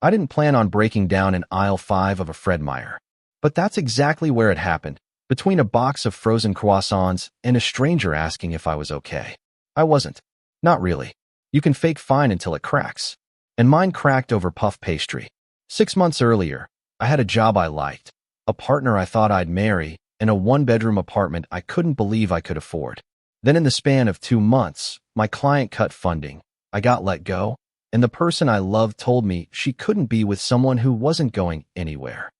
I didn't plan on breaking down in aisle 5 of a Fred Meyer. But that's exactly where it happened, between a box of frozen croissants and a stranger asking if I was okay. I wasn't. Not really. You can fake fine until it cracks. And mine cracked over puff pastry. 6 months earlier, I had a job I liked, a partner I thought I'd marry, and a one-bedroom apartment I couldn't believe I could afford. Then in the span of 2 months, my client cut funding, I got let go, and the person I loved told me she couldn't be with someone who wasn't going anywhere.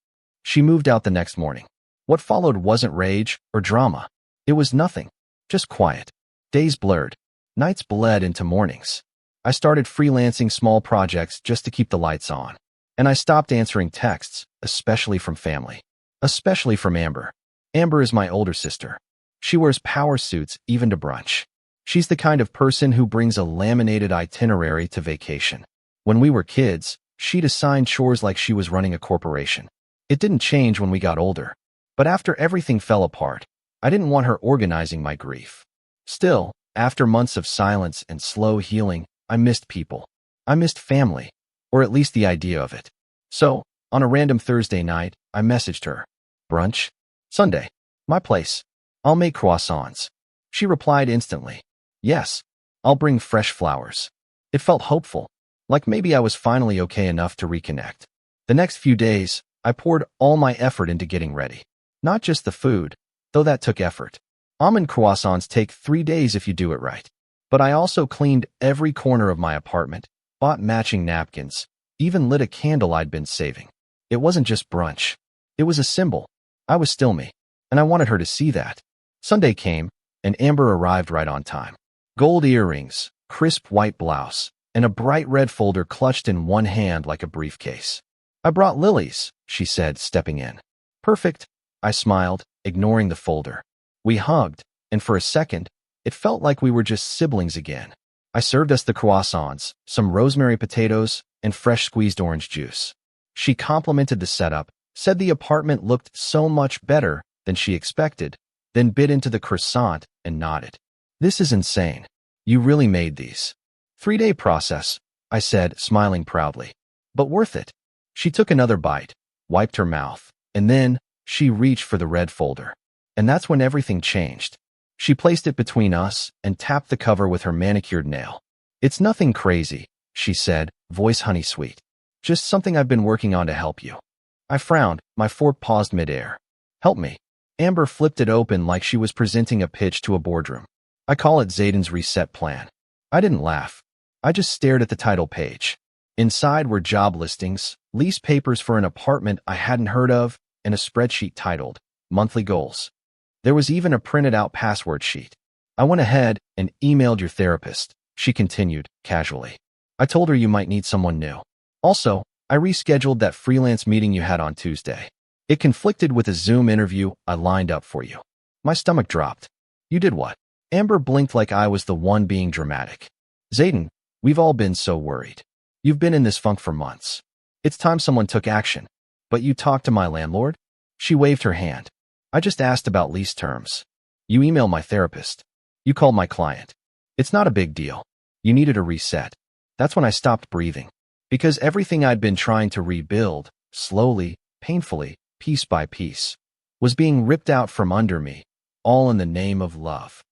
She moved out the next morning. What followed wasn't rage or drama. It was nothing. Just quiet. Days blurred. Nights bled into mornings. I started freelancing small projects just to keep the lights on. And I stopped answering texts, especially from family. Especially from Amber. Amber is my older sister. She wears power suits even to brunch. She's the kind of person who brings a laminated itinerary to vacation. When we were kids, she'd assign chores like she was running a corporation. It didn't change when we got older. But after everything fell apart, I didn't want her organizing my grief. Still, after months of silence and slow healing, I missed people. I missed family, or at least the idea of it. So, on a random Thursday night, I messaged her. Brunch? Sunday. My place. I'll make croissants. She replied instantly. Yes, I'll bring fresh flowers. It felt hopeful, like maybe I was finally okay enough to reconnect. The next few days, I poured all my effort into getting ready. Not just the food, though that took effort. Almond croissants take 3 days if you do it right. But I also cleaned every corner of my apartment, bought matching napkins, even lit a candle I'd been saving. It wasn't just brunch. It was a symbol. I was still me, and I wanted her to see that. Sunday came, and Amber arrived right on time. Gold earrings, crisp white blouse, and a bright red folder clutched in one hand like a briefcase. I brought lilies, she said, stepping in. Perfect, I smiled, ignoring the folder. We hugged, and for a second, it felt like we were just siblings again. I served us the croissants, some rosemary potatoes, and fresh squeezed orange juice. She complimented the setup, said the apartment looked so much better than she expected, then bit into the croissant and nodded. This is insane. You really made these. 3-day process, I said, smiling proudly. But worth it. She took another bite, wiped her mouth, and then she reached for the red folder. And that's when everything changed. She placed it between us and tapped the cover with her manicured nail. It's nothing crazy, she said, voice honey sweet. Just something I've been working on to help you. I frowned, my fork paused midair. Help me. Amber flipped it open like she was presenting a pitch to a boardroom. I call it Zayden's reset plan. I didn't laugh. I just stared at the title page. Inside were job listings, lease papers for an apartment I hadn't heard of, and a spreadsheet titled Monthly Goals. There was even a printed out password sheet. I went ahead and emailed your therapist, she continued, casually. I told her you might need someone new. Also, I rescheduled that freelance meeting you had on Tuesday. It conflicted with a Zoom interview I lined up for you. My stomach dropped. You did what? Amber blinked like I was the one being dramatic. Zayden, we've all been so worried. You've been in this funk for months. It's time someone took action. But you talked to my landlord? She waved her hand. I just asked about lease terms. You emailed my therapist. You called my client. It's not a big deal. You needed a reset. That's when I stopped breathing. Because everything I'd been trying to rebuild, slowly, painfully, piece by piece, was being ripped out from under me, all in the name of love.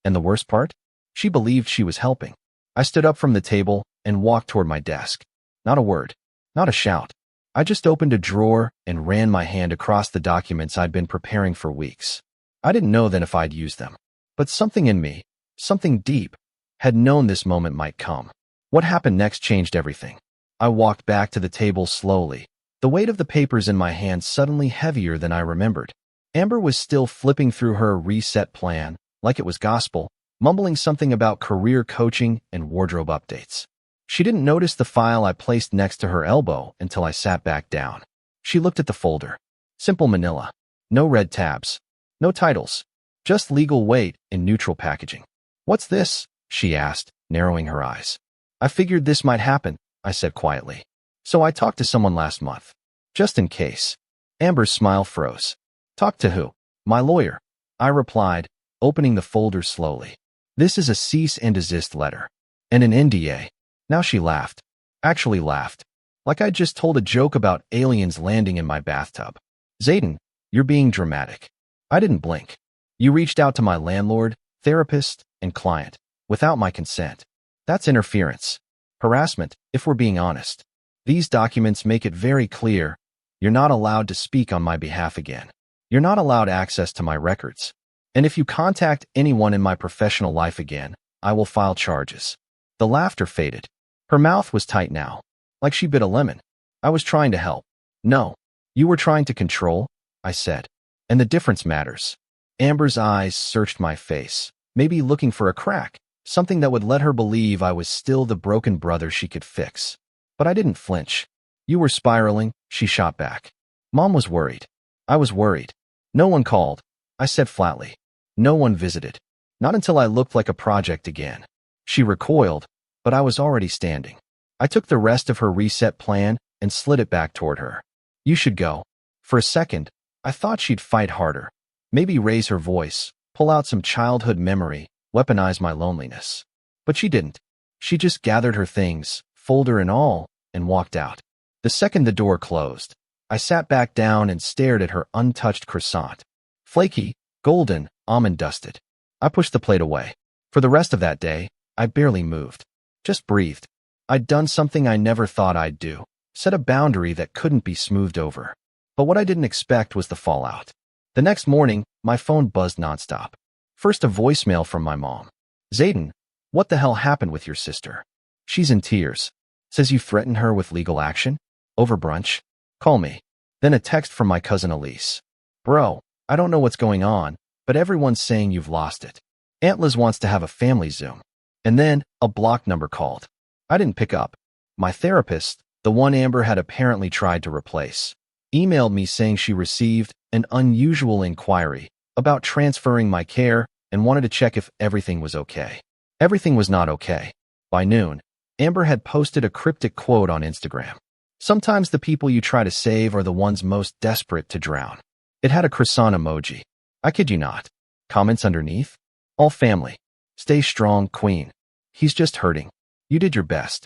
And the worst part? She believed she was helping. I stood up from the table and walked toward my desk. Not a word. Not a shout. I just opened a drawer and ran my hand across the documents I'd been preparing for weeks. I didn't know then if I'd use them. But something in me, something deep, had known this moment might come. What happened next changed everything. I walked back to the table slowly, the weight of the papers in my hand suddenly heavier than I remembered. Amber was still flipping through her reset plan, like it was gospel, mumbling something about career coaching and wardrobe updates. She didn't notice the file I placed next to her elbow until I sat back down. She looked at the folder. Simple manila. No red tabs. No titles. Just legal weight in neutral packaging. What's this? She asked, narrowing her eyes. I figured this might happen, I said quietly. So I talked to someone last month. Just in case. Amber's smile froze. Talk to who? My lawyer. I replied, opening the folder slowly. This is a cease and desist letter. And an NDA. Now she laughed. Actually laughed. like I just told a joke about aliens landing in my bathtub. Zayden, you're being dramatic. I didn't blink. You reached out to my landlord, therapist, and client without my consent. That's interference. Harassment, if we're being honest. These documents make it very clear you're not allowed to speak on my behalf again. You're not allowed access to my records. And if you contact anyone in my professional life again, I will file charges. The laughter faded. Her mouth was tight now, like she bit a lemon. I was trying to help. No, you were trying to control, I said. And the difference matters. Amber's eyes searched my face, maybe looking for a crack, something that would let her believe I was still the broken brother she could fix. But I didn't flinch. You were spiraling, she shot back. Mom was worried. I was worried. No one called, I said flatly. No one visited. Not until I looked like a project again. She recoiled, but I was already standing. I took the rest of her reset plan and slid it back toward her. You should go. For a second, I thought she'd fight harder. Maybe raise her voice, pull out some childhood memory, weaponize my loneliness. But she didn't. She just gathered her things, folder and all, and walked out. The second the door closed, I sat back down and stared at her untouched croissant. Flaky, golden, almond-dusted. I pushed the plate away. For the rest of that day, I barely moved. Just breathed. I'd done something I never thought I'd do. Set a boundary that couldn't be smoothed over. But what I didn't expect was the fallout. The next morning, my phone buzzed nonstop. First a voicemail from my mom. Zayden, what the hell happened with your sister? She's in tears. Says you threatened her with legal action? Over brunch? Call me. Then a text from my cousin Elise. Bro, I don't know what's going on, but everyone's saying you've lost it. Aunt Liz wants to have a family Zoom. And then a blocked number called. I didn't pick up. My therapist, the one Amber had apparently tried to replace, emailed me saying she received an unusual inquiry about transferring my care and wanted to check if everything was okay. Everything was not okay. By noon, Amber had posted a cryptic quote on Instagram. Sometimes the people you try to save are the ones most desperate to drown. It had a croissant emoji. I kid you not. Comments underneath? All family. Stay strong, queen. He's just hurting. You did your best.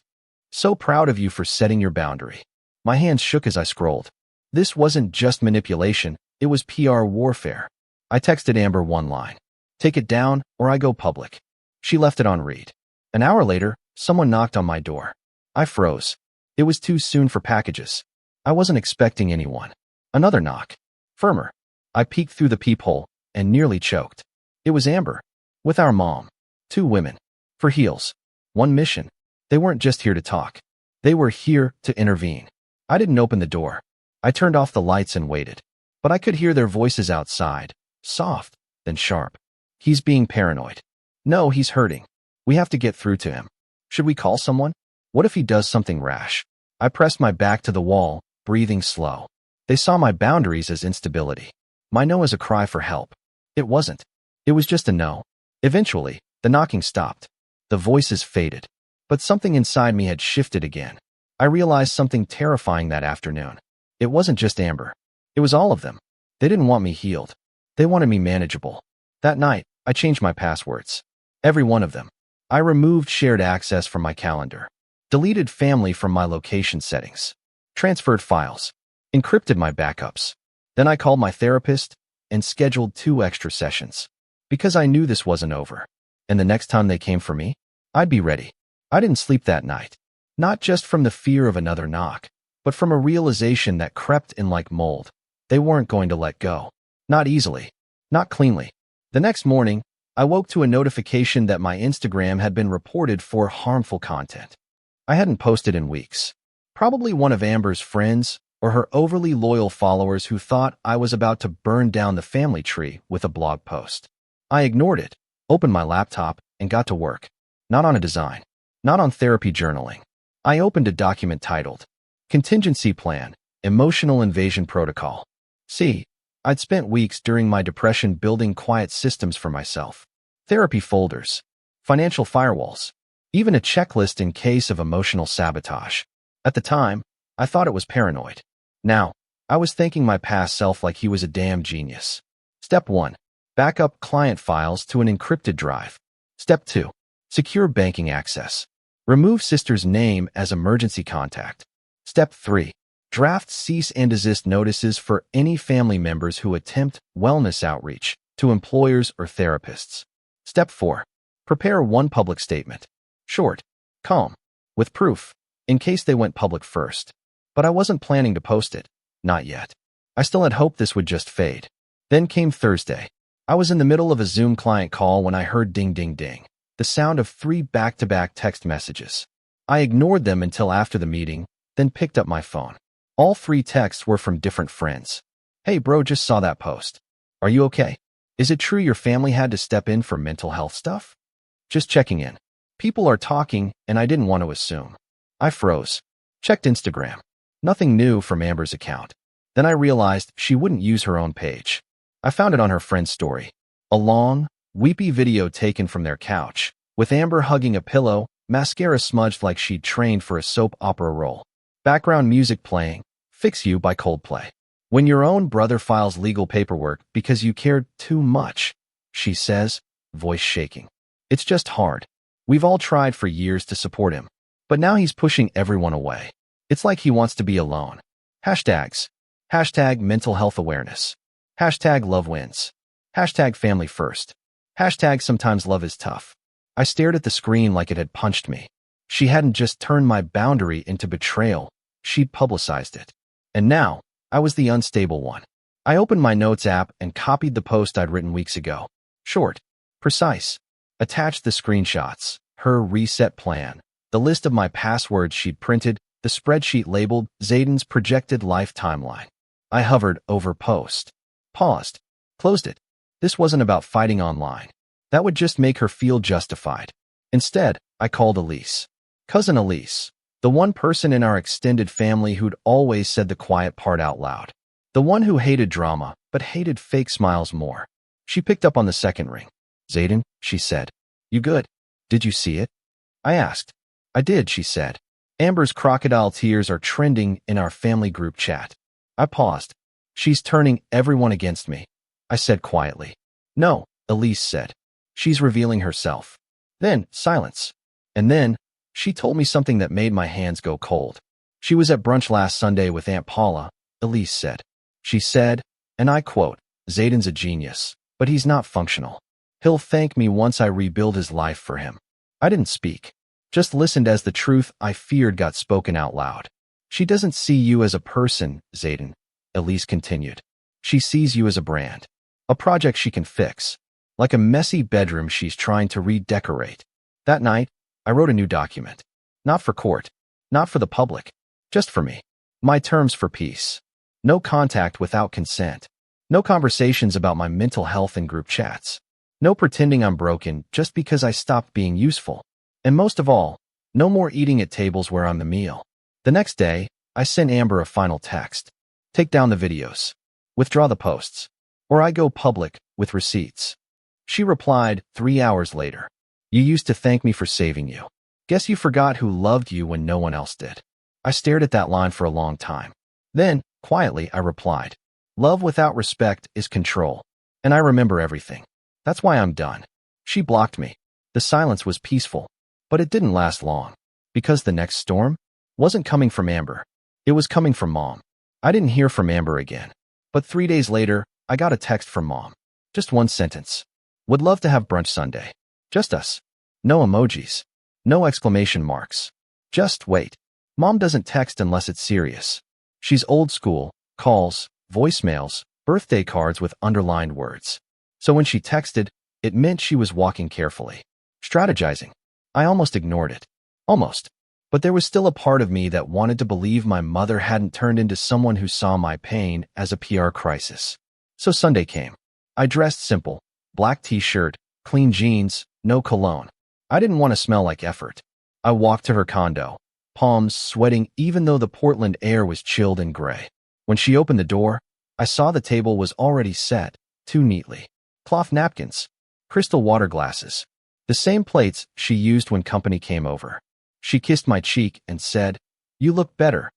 So proud of you for setting your boundary. My hands shook as I scrolled. This wasn't just manipulation, it was PR warfare. I texted Amber one line. Take it down or I go public. She left it on read. An hour later, someone knocked on my door. I froze. It was too soon for packages. I wasn't expecting anyone. Another knock. Firmer. I peeked through the peephole and nearly choked. It was Amber. With our mom. 2 women. For heels. One mission. They weren't just here to talk. They were here to intervene. I didn't open the door. I turned off the lights and waited. But I could hear their voices outside. Soft, then sharp. He's being paranoid. No, he's hurting. We have to get through to him. Should we call someone? What if he does something rash? I pressed my back to the wall, breathing slow. They saw my boundaries as instability. My no as a cry for help. It wasn't. It was just a no. Eventually, the knocking stopped. The voices faded. But something inside me had shifted again. I realized something terrifying that afternoon. It wasn't just Amber. It was all of them. They didn't want me healed. They wanted me manageable. That night, I changed my passwords. Every one of them. I removed shared access from my calendar. Deleted family from my location settings. Transferred files. Encrypted my backups. Then I called my therapist and scheduled 2 extra sessions. Because I knew this wasn't over. And the next time they came for me, I'd be ready. I didn't sleep that night. Not just from the fear of another knock, but from a realization that crept in like mold. They weren't going to let go. Not easily. Not cleanly. The next morning, I woke to a notification that my Instagram had been reported for harmful content. I hadn't posted in weeks. Probably one of Amber's friends or her overly loyal followers who thought I was about to burn down the family tree with a blog post. I ignored it, opened my laptop, and got to work. Not on a design. Not on therapy journaling. I opened a document titled, Contingency Plan, Emotional Invasion Protocol. See, I'd spent weeks during my depression building quiet systems for myself. Therapy folders, financial firewalls, even a checklist in case of emotional sabotage. At the time, I thought it was paranoid. Now, I was thanking my past self like he was a damn genius. Step 1. Backup client files to an encrypted drive. Step 2. Secure banking access. Remove sister's name as emergency contact. Step 3. Draft cease and desist notices for any family members who attempt wellness outreach to employers or therapists. Step 4. Prepare one public statement. Short, calm, with proof, in case they went public first. But I wasn't planning to post it. Not yet. I still had hoped this would just fade. Then came Thursday. I was in the middle of a Zoom client call when I heard ding ding ding, the sound of 3 back-to-back text messages. I ignored them until after the meeting, then picked up my phone. All 3 texts were from different friends. Hey bro, just saw that post. Are you okay? Is it true your family had to step in for mental health stuff? Just checking in. People are talking, and I didn't want to assume. I froze. Checked Instagram. Nothing new from Amber's account. Then I realized she wouldn't use her own page. I found it on her friend's story. A long, weepy video taken from their couch, with Amber hugging a pillow, mascara smudged like she'd trained for a soap opera role. Background music playing, Fix You by Coldplay. When your own brother files legal paperwork because you cared too much, she says, voice shaking. It's just hard. We've all tried for years to support him, but now he's pushing everyone away. It's like he wants to be alone. Hashtags. Hashtag mental health awareness. Hashtag love wins. Hashtag family first. Hashtag sometimes love is tough. I stared at the screen like it had punched me. She hadn't just turned my boundary into betrayal, she'd publicized it. And now, I was the unstable one. I opened my notes app and copied the post I'd written weeks ago. Short, precise. Attached the screenshots, her reset plan, the list of my passwords she'd printed, the spreadsheet labeled Zayden's projected life timeline. I hovered over post. Paused. Closed it. This wasn't about fighting online. That would just make her feel justified. Instead, I called Elise. Cousin Elise. The one person in our extended family who'd always said the quiet part out loud. The one who hated drama, but hated fake smiles more. She picked up on the second ring. Zayden, she said. You good? Did you see it? I asked. I did, she said. Amber's crocodile tears are trending in our family group chat. I paused. She's turning everyone against me, I said quietly. No, Elise said. She's revealing herself. Then, silence. And then, she told me something that made my hands go cold. She was at brunch last Sunday with Aunt Paula, Elise said. She said, and I quote, Zayden's a genius, but he's not functional. He'll thank me once I rebuild his life for him. I didn't speak, just listened as the truth I feared got spoken out loud. She doesn't see you as a person, Zayden, Elise continued. She sees you as a brand, a project she can fix, like a messy bedroom she's trying to redecorate. That night, I wrote a new document. Not for court, not for the public, just for me. My terms for peace. No contact without consent. No conversations about my mental health in group chats. No pretending I'm broken just because I stopped being useful. And most of all, no more eating at tables where I'm the meal. The next day, I sent Amber a final text. Take down the videos. Withdraw the posts. Or I go public with receipts. She replied 3 hours later. You used to thank me for saving you. Guess you forgot who loved you when no one else did. I stared at that line for a long time. Then, quietly, I replied, love without respect is control. And I remember everything. That's why I'm done. She blocked me. The silence was peaceful, but it didn't last long. Because the next storm wasn't coming from Amber. It was coming from Mom. I didn't hear from Amber again. But 3 days later, I got a text from Mom. Just one sentence. Would love to have brunch Sunday. Just us. No emojis. No exclamation marks. Just wait. Mom doesn't text unless it's serious. She's old school, calls, voicemails, birthday cards with underlined words. So when she texted, it meant she was walking carefully. Strategizing. I almost ignored it. Almost. But there was still a part of me that wanted to believe my mother hadn't turned into someone who saw my pain as a PR crisis. So Sunday came. I dressed simple. Black t-shirt, clean jeans, no cologne. I didn't want to smell like effort. I walked to her condo, palms sweating even though the Portland air was chilled and gray. When she opened the door, I saw the table was already set, too neatly. Cloth napkins, crystal water glasses, the same plates she used when company came over. She kissed my cheek and said, you look better.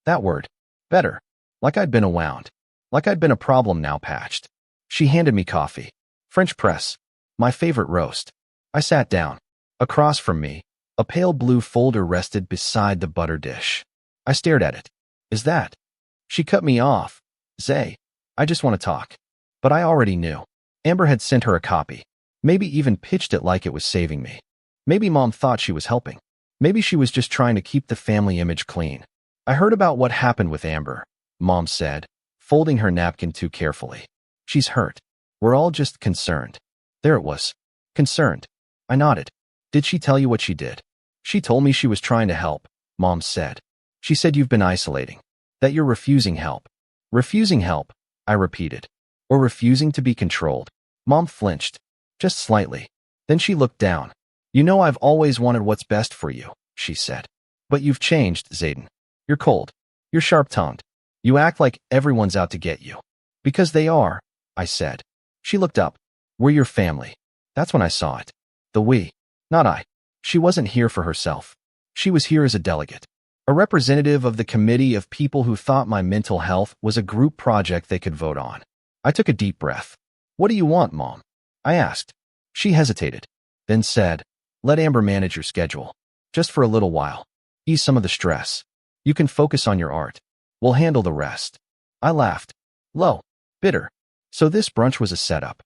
That word, better. Like I'd been awound. Like I'd been a problem now patched. She handed me coffee. French press. My favorite roast. I sat down. Across from me, a pale blue folder rested beside the butter dish. I stared at it. Is that? She cut me off. Zay, I just want to talk. But I already knew. Amber had sent her a copy. Maybe even pitched it like it was saving me. Maybe Mom thought she was helping. Maybe she was just trying to keep the family image clean. I heard about what happened with Amber, Mom said, folding her napkin too carefully. She's hurt. We're all just concerned. There it was. Concerned. I nodded. Did she tell you what she did? She told me she was trying to help, Mom said. She said you've been isolating. That you're refusing help. Refusing help, I repeated. Or refusing to be controlled. Mom flinched. Just slightly. Then she looked down. You know I've always wanted what's best for you, she said. But you've changed, Zayden. You're cold. You're sharp-tongued. You act like everyone's out to get you. Because they are, I said. She looked up. We're your family. That's when I saw it. The we. Not I. She wasn't here for herself. She was here as a delegate. A representative of the committee of people who thought my mental health was a group project they could vote on. I took a deep breath. What do you want, Mom? I asked. She hesitated. Then said, let Amber manage your schedule. Just for a little while. Ease some of the stress. You can focus on your art. We'll handle the rest. I laughed. Low. Bitter. So this brunch was a setup.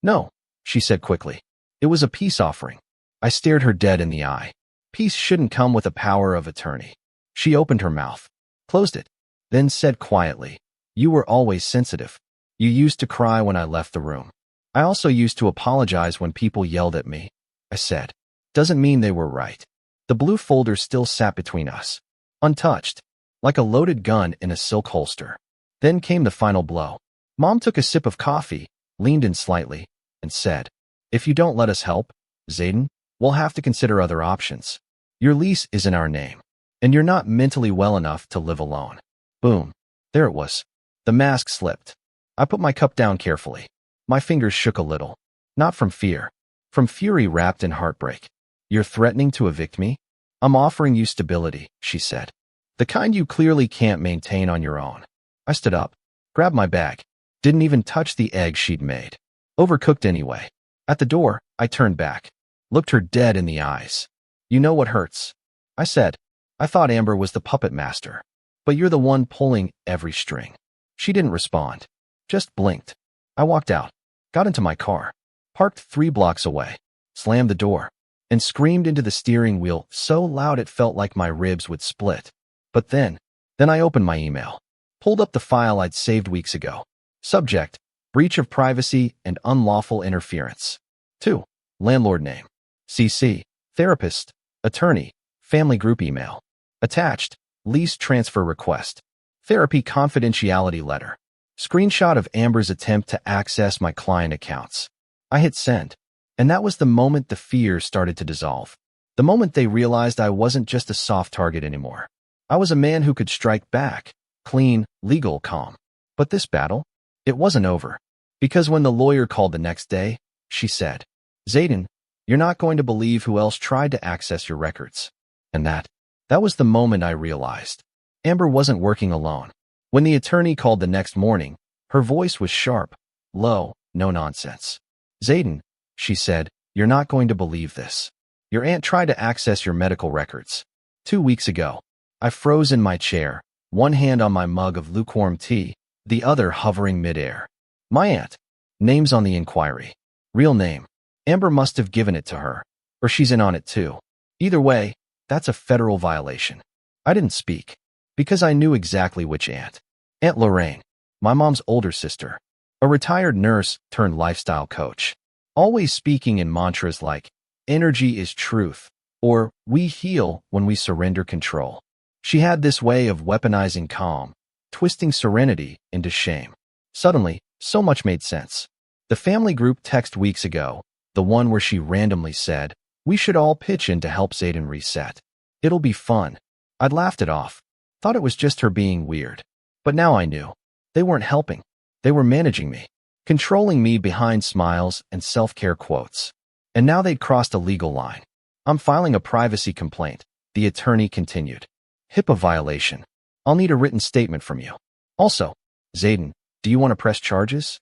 No, she said quickly. It was a peace offering. I stared her dead in the eye. Peace shouldn't come with a power of attorney. She opened her mouth, closed it, then said quietly, you were always sensitive. You used to cry when I left the room. I also used to apologize when people yelled at me. I said, doesn't mean they were right. The blue folder still sat between us, untouched, like a loaded gun in a silk holster. Then came the final blow. Mom took a sip of coffee, leaned in slightly, and said, if you don't let us help, Zayden, we'll have to consider other options. Your lease is in our name. And you're not mentally well enough to live alone. Boom. There it was. The mask slipped. I put my cup down carefully. My fingers shook a little. Not from fear. From fury wrapped in heartbreak. You're threatening to evict me? I'm offering you stability, she said. The kind you clearly can't maintain on your own. I stood up, grabbed my bag. Didn't even touch the egg she'd made. Overcooked anyway. At the door, I turned back. Looked her dead in the eyes. You know what hurts? I said. I thought Amber was the puppet master. But you're the one pulling every string. She didn't respond. Just blinked. I walked out. Got into my car. Parked 3 blocks away. Slammed the door. And screamed into the steering wheel so loud it felt like my ribs would split. But then I opened my email. Pulled up the file I'd saved weeks ago. Subject, breach of privacy and unlawful interference. 2. Landlord name. CC, therapist, attorney, family group email. Attached, lease transfer request. Therapy confidentiality letter. Screenshot of Amber's attempt to access my client accounts. I hit send. And that was the moment the fear started to dissolve. The moment they realized I wasn't just a soft target anymore. I was a man who could strike back. Clean, legal, calm. But this battle? It wasn't over. Because when the lawyer called the next day, she said, Zayden, you're not going to believe who else tried to access your records. And that was the moment I realized. Amber wasn't working alone. When the attorney called the next morning, her voice was sharp, low, no nonsense. Zayden, she said, you're not going to believe this. Your aunt tried to access your medical records. 2 weeks ago. I froze in my chair, one hand on my mug of lukewarm tea, the other hovering midair. My aunt. Name's on the inquiry. Real name. Amber must have given it to her. Or she's in on it too. Either way, that's a federal violation. I didn't speak. Because I knew exactly which aunt. Aunt Lorraine. My mom's older sister. A retired nurse turned lifestyle coach. Always speaking in mantras like, energy is truth, or we heal when we surrender control. She had this way of weaponizing calm, twisting serenity into shame. Suddenly, so much made sense. The family group text weeks ago, the one where she randomly said, we should all pitch in to help Zayden reset. It'll be fun. I'd laughed it off. Thought it was just her being weird. But now I knew. They weren't helping. They were managing me. Controlling me behind smiles and self-care quotes. And now they'd crossed a legal line. I'm filing a privacy complaint, the attorney continued. HIPAA violation. I'll need a written statement from you. Also, Zayden, do you want to press charges?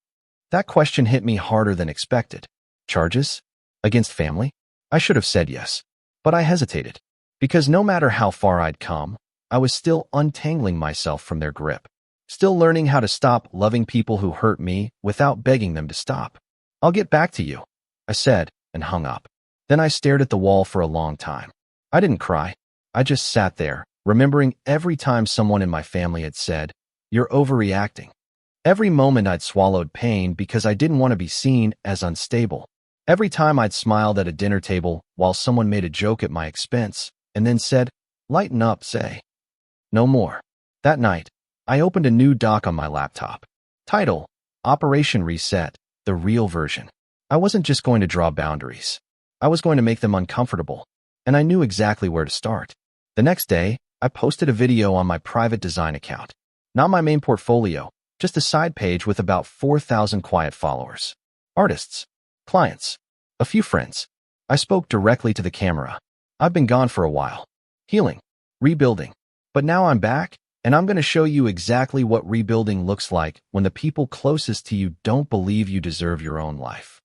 That question hit me harder than expected. Charges? Against family? I should have said yes. But I hesitated. Because no matter how far I'd come, I was still untangling myself from their grip. Still learning how to stop loving people who hurt me without begging them to stop. I'll get back to you, I said, and hung up. Then I stared at the wall for a long time. I didn't cry. I just sat there, remembering every time someone in my family had said, "You're overreacting." Every moment I'd swallowed pain because I didn't want to be seen as unstable. Every time I'd smiled at a dinner table while someone made a joke at my expense and then said, "Lighten up, say." No more. That night, I opened a new doc on my laptop. Title: Operation Reset, the real version. I wasn't just going to draw boundaries. I was going to make them uncomfortable, and I knew exactly where to start. The next day, I posted a video on my private design account. Not my main portfolio, just a side page with about 4,000 quiet followers. Artists, clients, a few friends. I spoke directly to the camera. I've been gone for a while. Healing, rebuilding. But now I'm back, and I'm going to show you exactly what rebuilding looks like when the people closest to you don't believe you deserve your own life.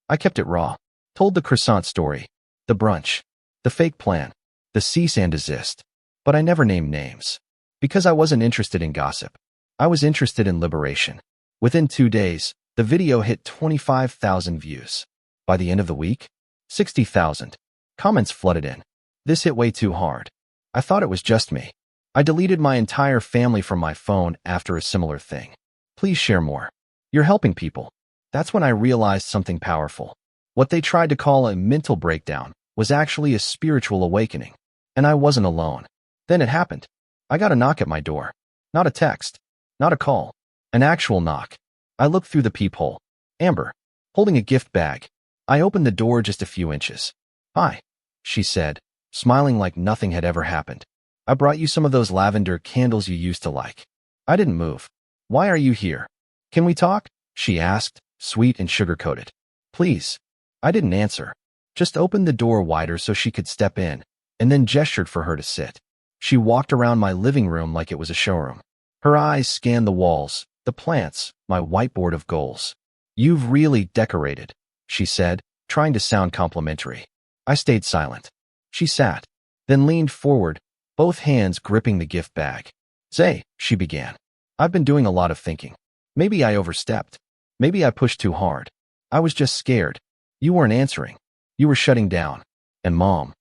I kept it raw. Told the croissant story, the brunch, the fake plan, the cease and desist. But I never named names. Because I wasn't interested in gossip. I was interested in liberation. Within 2 days, the video hit 25,000 views. By the end of the week, 60,000. Comments flooded in. This hit way too hard. I thought it was just me. I deleted my entire family from my phone after a similar thing. Please share more. You're helping people. That's when I realized something powerful. What they tried to call a mental breakdown was actually a spiritual awakening. And I wasn't alone. Then it happened. I got a knock at my door. Not a text. Not a call. An actual knock. I looked through the peephole. Amber, holding a gift bag. I opened the door just a few inches. "Hi," she said, smiling like nothing had ever happened. "I brought you some of those lavender candles you used to like." I didn't move. "Why are you here? Can we talk?" she asked, sweet and sugar-coated. "Please." I didn't answer. Just opened the door wider so she could step in, and then gestured for her to sit. She walked around my living room like it was a showroom. Her eyes scanned the walls, the plants, my whiteboard of goals. "You've really decorated," she said, trying to sound complimentary. I stayed silent. She sat, then leaned forward, both hands gripping the gift bag. "Zay," she began. "I've been doing a lot of thinking. Maybe I overstepped. Maybe I pushed too hard. I was just scared. You weren't answering. You were shutting down. And Mom."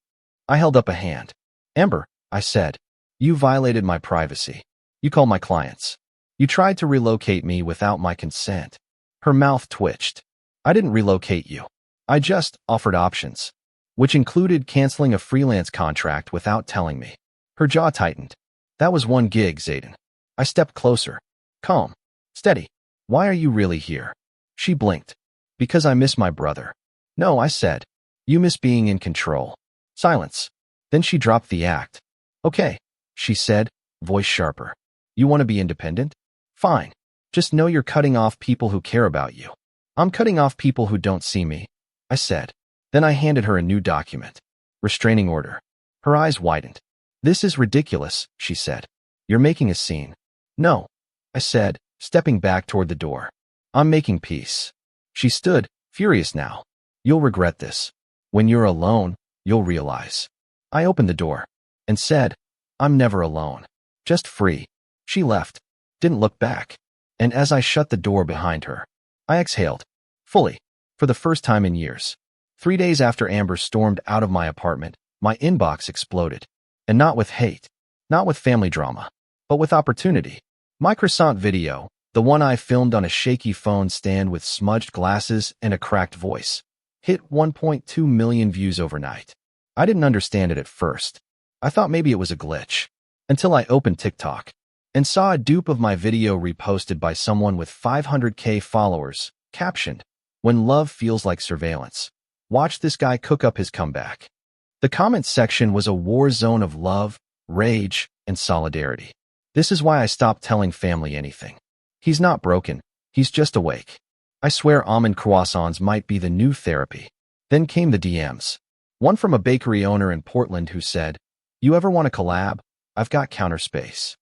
I held up a hand. "Amber," I said, "you violated my privacy. You called my clients. You tried to relocate me without my consent." Her mouth twitched. "I didn't relocate you. I just offered options, which included canceling a freelance contract without telling me." Her jaw tightened. "That was one gig, Zayden." I stepped closer. Calm. Steady. "Why are you really here?" She blinked. "Because I miss my brother." "No," I said. "You miss being in control." Silence. Then she dropped the act. "Okay," she said, voice sharper. "You want to be independent? Fine. Just know you're cutting off people who care about you." "I'm cutting off people who don't see me," I said. Then I handed her a new document. Restraining order. Her eyes widened. "This is ridiculous," she said. "You're making a scene." "No," I said, stepping back toward the door. "I'm making peace." She stood, furious now. "You'll regret this. When you're alone, you'll realize." I opened the door and said, "I'm never alone. Just free." She left, didn't look back. And as I shut the door behind her, I exhaled, fully, for the first time in years. 3 days after Amber stormed out of my apartment, my inbox exploded. And not with hate, not with family drama, but with opportunity. My croissant video, the one I filmed on a shaky phone stand with smudged glasses and a cracked voice, hit 1.2 million views overnight. I didn't understand it at first. I thought maybe it was a glitch. Until I opened TikTok and saw a dupe of my video reposted by someone with 500K followers, captioned, "When love feels like surveillance. Watch this guy cook up his comeback." The comment section was a war zone of love, rage, and solidarity. This is why I stopped telling family anything. He's not broken. He's just awake. I swear almond croissants might be the new therapy. Then came the DMs. One from a bakery owner in Portland who said, "You ever want to collab? I've got counter space."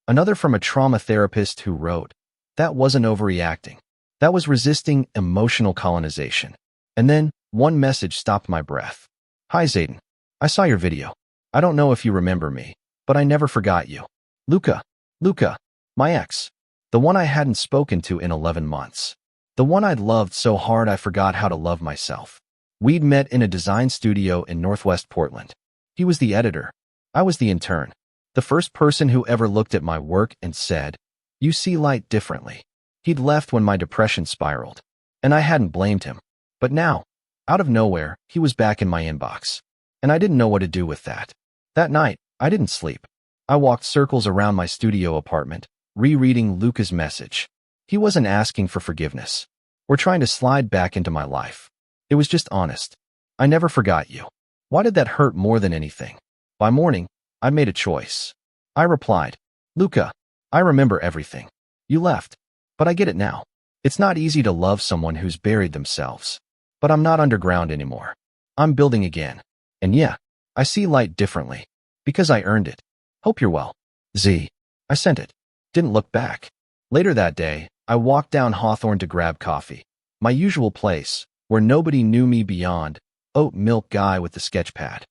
Another from a trauma therapist who wrote, "That wasn't overreacting. That was resisting emotional colonization." And then one message stopped my breath. "Hi Zayden. I saw your video. I don't know if you remember me, But I never forgot you. Luca, my ex. The one I hadn't spoken to in 11 months. The one I'd loved so hard I forgot how to love myself. We'd met in a design studio in Northwest Portland. He was the editor. I was the intern. The first person who ever looked at my work and said, "You see light differently." He'd left when my depression spiraled, and I hadn't blamed him. But now, out of nowhere, he was back in my inbox, and I didn't know what to do with that. That night, I didn't sleep. I walked circles around my studio apartment, rereading Luca's message. He wasn't asking for forgiveness or trying to slide back into my life. It was just honest. "I never forgot you." Why did that hurt more than anything? By morning, I made a choice. I replied, "Luca, I remember everything. You left, but I get it now. It's not easy to love someone who's buried themselves. But I'm not underground anymore. I'm building again. And yeah, I see light differently. Because I earned it. Hope you're well. Z." I sent it. Didn't look back. Later that day, I walked down Hawthorne to grab coffee. My usual place, where nobody knew me beyond oat milk guy with the sketch pad.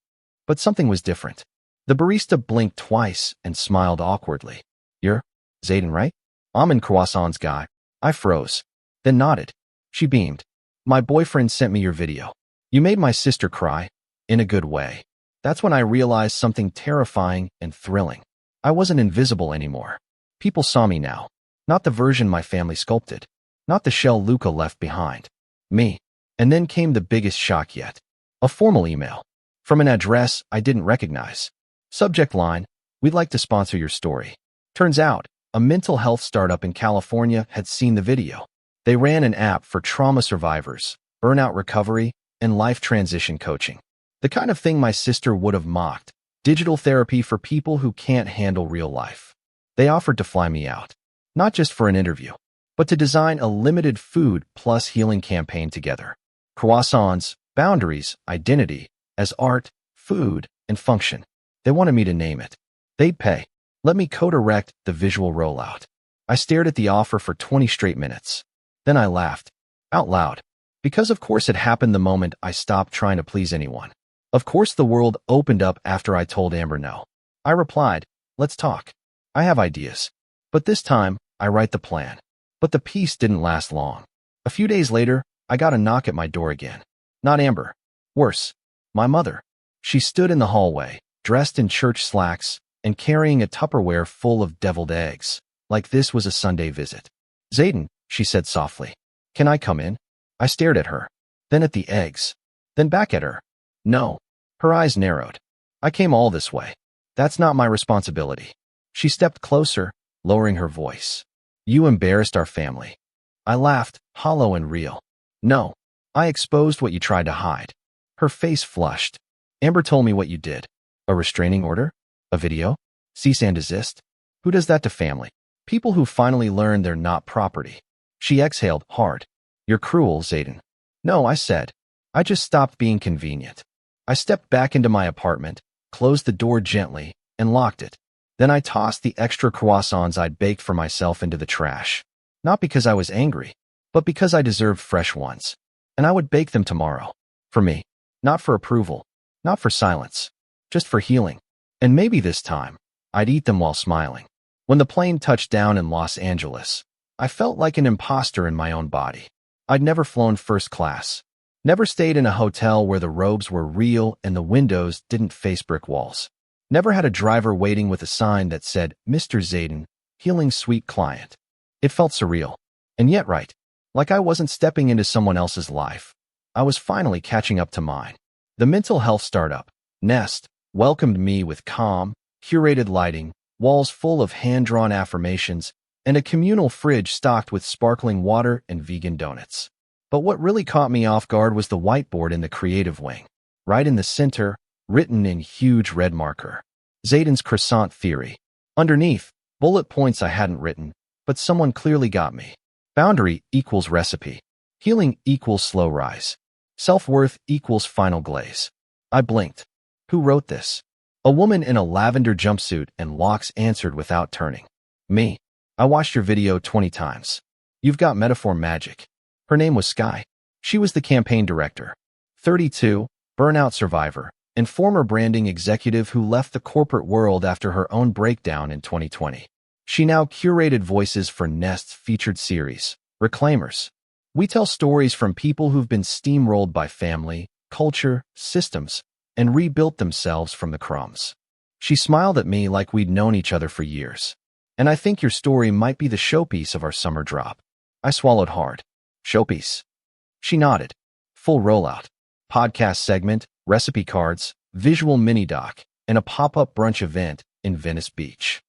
But something was different. The barista blinked twice and smiled awkwardly. "You're Zayden, right? Almond croissants guy." I froze, then nodded. She beamed. "My boyfriend sent me your video. You made my sister cry, in a good way." That's when I realized something terrifying and thrilling. I wasn't invisible anymore. People saw me now. Not the version my family sculpted. Not the shell Luca left behind. Me. And then came the biggest shock yet. A formal email. From an address I didn't recognize. Subject line, "We'd like to sponsor your story." Turns out, a mental health startup in California had seen the video. They ran an app for trauma survivors, burnout recovery, and life transition coaching. The kind of thing my sister would have mocked. Digital therapy for people who can't handle real life. They offered to fly me out. Not just for an interview, but to design a limited food plus healing campaign together. Croissants, boundaries, identity, as art, food, and function. They wanted me to name it. They'd pay. Let me co-direct the visual rollout. I stared at the offer for 20 straight minutes. Then I laughed. Out loud. Because of course it happened the moment I stopped trying to please anyone. Of course the world opened up after I told Amber no. I replied, "Let's talk. I have ideas. But this time, I write the plan." But the peace didn't last long. A few days later, I got a knock at my door again. Not Amber. Worse. My mother. She stood in the hallway, dressed in church slacks, and carrying a Tupperware full of deviled eggs, like this was a Sunday visit. "Zayden," she said softly. "Can I come in?" I stared at her, then at the eggs, then back at her. "No." Her eyes narrowed. "I came all this way. That's not my responsibility." She stepped closer, lowering her voice. "You embarrassed our family." I laughed, hollow and real. "No. I exposed what you tried to hide." Her face flushed. "Amber told me what you did. A restraining order? A video? Cease and desist? Who does that to family? People who finally learn they're not property." She exhaled hard. "You're cruel, Zayden." "No," I said. "I just stopped being convenient." I stepped back into my apartment, closed the door gently, and locked it. Then I tossed the extra croissants I'd baked for myself into the trash. Not because I was angry, but because I deserved fresh ones. And I would bake them tomorrow. For me. Not for approval. Not for silence. Just for healing. And maybe this time, I'd eat them while smiling. When the plane touched down in Los Angeles, I felt like an imposter in my own body. I'd never flown first class. Never stayed in a hotel where the robes were real and the windows didn't face brick walls. Never had a driver waiting with a sign that said, "Mr. Zayden, healing sweet client." It felt surreal. And yet right. Like I wasn't stepping into someone else's life. I was finally catching up to mine. The mental health startup, Nest, welcomed me with calm, curated lighting, walls full of hand-drawn affirmations, and a communal fridge stocked with sparkling water and vegan donuts. But what really caught me off guard was the whiteboard in the creative wing. Right in the center, written in huge red marker. Zayden's croissant theory. Underneath, bullet points I hadn't written, but someone clearly got me. Boundary equals recipe. Healing equals slow rise. Self-worth equals final glaze. I blinked. Who wrote this? A woman in a lavender jumpsuit and locks answered without turning. Me. I watched your video 20 times. You've got metaphor magic. Her name was Sky. She was the campaign director. 32, burnout survivor, and former branding executive who left the corporate world after her own breakdown in 2020. She now curated voices for Nest's featured series, Reclaimers. We tell stories from people who've been steamrolled by family, culture, systems, and rebuilt themselves from the crumbs. She smiled at me like we'd known each other for years. And I think your story might be the showpiece of our summer drop. I swallowed hard. Showpiece. She nodded. Full rollout. Podcast segment, recipe cards, visual mini-doc, and a pop-up brunch event in Venice Beach.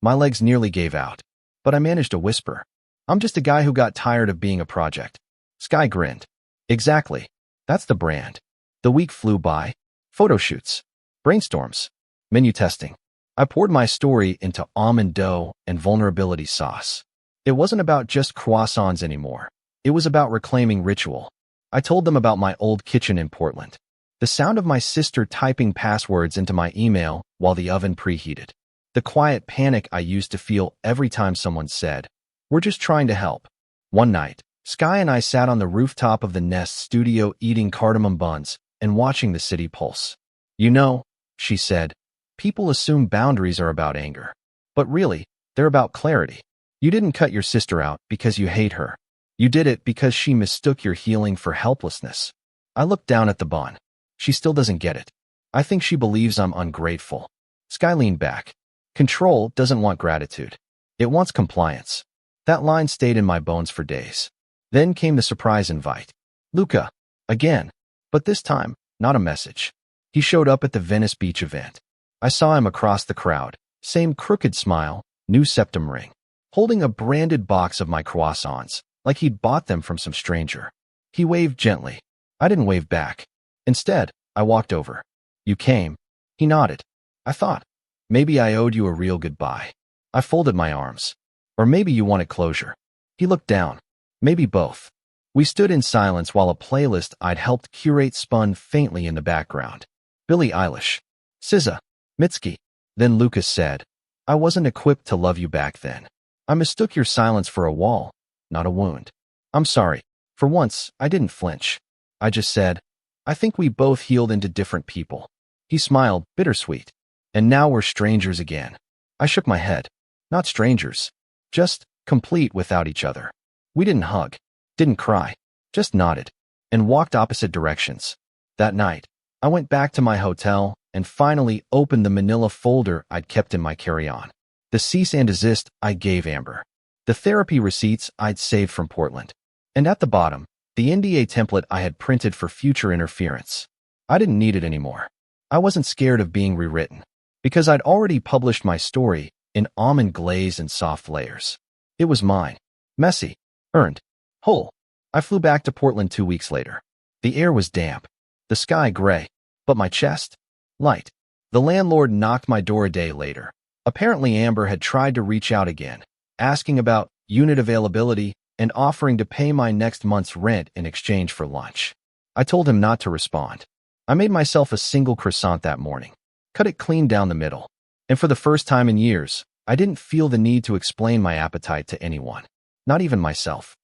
My legs nearly gave out, but I managed to whisper. I'm just a guy who got tired of being a project. Sky grinned. Exactly. That's the brand. The week flew by. Photo shoots. Brainstorms. Menu testing. I poured my story into almond dough and vulnerability sauce. It wasn't about just croissants anymore. It was about reclaiming ritual. I told them about my old kitchen in Portland. The sound of my sister typing passwords into my email while the oven preheated. The quiet panic I used to feel every time someone said, "We're just trying to help." One night, Sky and I sat on the rooftop of the Nest studio eating cardamom buns and watching the city pulse. "You know," she said, "people assume boundaries are about anger. But really, they're about clarity. You didn't cut your sister out because you hate her. You did it because she mistook your healing for helplessness." I looked down at the bun. She still doesn't get it. I think she believes I'm ungrateful. Sky leaned back. Control doesn't want gratitude. It wants compliance. That line stayed in my bones for days. Then came the surprise invite. Luca. Again. But this time, not a message. He showed up at the Venice Beach event. I saw him across the crowd. Same crooked smile, new septum ring. Holding a branded box of my croissants, like he'd bought them from some stranger. He waved gently. I didn't wave back. Instead, I walked over. "You came." He nodded. I thought, maybe I owed you a real goodbye. I folded my arms. Or maybe you wanted closure. He looked down. Maybe both. We stood in silence while a playlist I'd helped curate spun faintly in the background. Billie Eilish. SZA. Mitski. Then Lucas said, "I wasn't equipped to love you back then. I mistook your silence for a wall, not a wound. I'm sorry." For once, I didn't flinch. I just said, "I think we both healed into different people." He smiled, bittersweet. "And now we're strangers again." I shook my head. Not strangers. Just complete without each other. We didn't hug, didn't cry, just nodded, and walked opposite directions. That night, I went back to my hotel and finally opened the manila folder I'd kept in my carry-on. The cease and desist I gave Amber. The therapy receipts I'd saved from Portland. And at the bottom, the NDA template I had printed for future interference. I didn't need it anymore. I wasn't scared of being rewritten, because I'd already published my story in almond glaze and soft layers. It was mine. Messy. Earned. Whole. I flew back to Portland 2 weeks later. The air was damp. The sky gray. But my chest? Light. The landlord knocked my door a day later. Apparently Amber had tried to reach out again, asking about unit availability and offering to pay my next month's rent in exchange for lunch. I told him not to respond. I made myself a single croissant that morning, cut it clean down the middle, and for the first time in years, I didn't feel the need to explain my appetite to anyone, not even myself.